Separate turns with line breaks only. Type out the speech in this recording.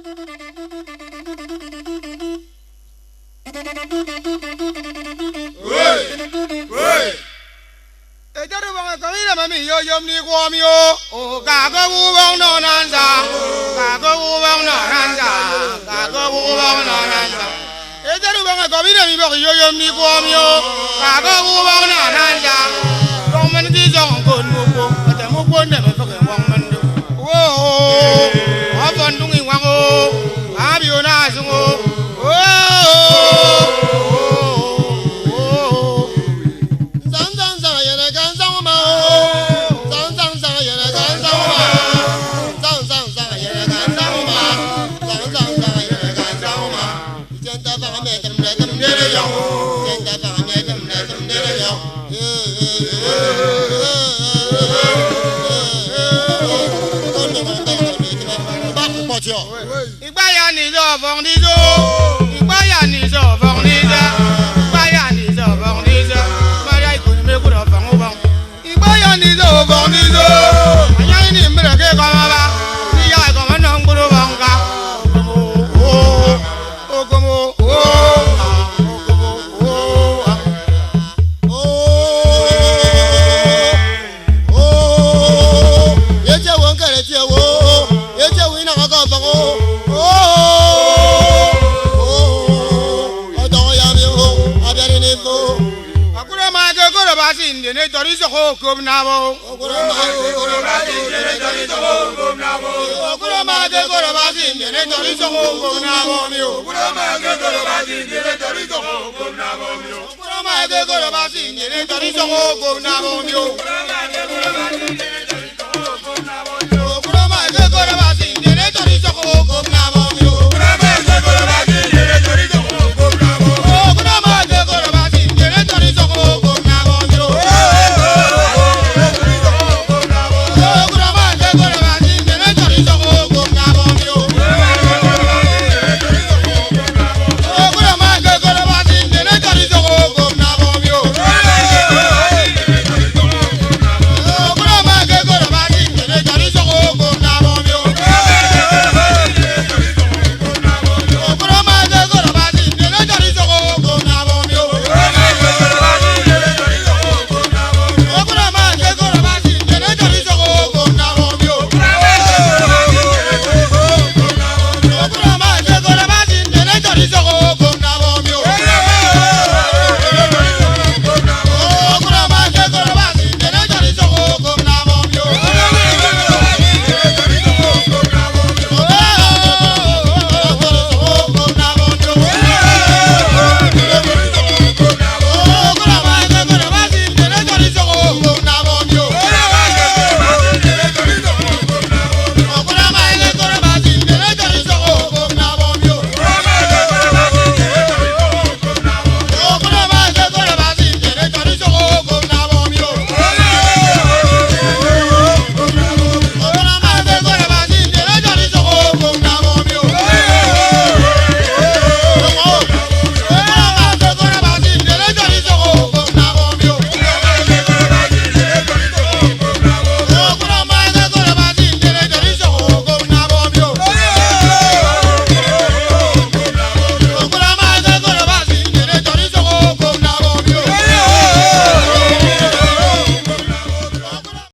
Ejaru bang kami mami yo yom ni kuam yo. Oh kaga ubang no nanza, kaga ubang no nanza, kaga ubang no nanza. Ejaru bang kami mami yo yom ni kuam yo. Kaga ubang no nanza. Dong man di dong kon muko, ada muko ne me pakai wang mandu. Oh, apa dungi wang oh, abi ona sungo. Ibaya ni zo bong ni zo, ibaya ni zo bong ni zo, ibaya ni zo bong ni zo. Mari ikut me kura bong bong. Ibaya ni zo bong ni zo. Ayah ini mereka kama ba, dia kama nang kuru bong ka. Oh kamu, ya jawab kerja jawab, ya jawab ini nak apa bang oh. Ne tori so ko kom na bo okuro ma ke ko ba sin ne tori so ko kom na bo okuro ma ke ko ba sin ne tori so ko kom na bo mi okuro ma ke ko ba sin ne tori so ko kom na bo mi okuro ma ke ko ba sin ne tori so ko kom na bo mi okuro ma ke ko ba sin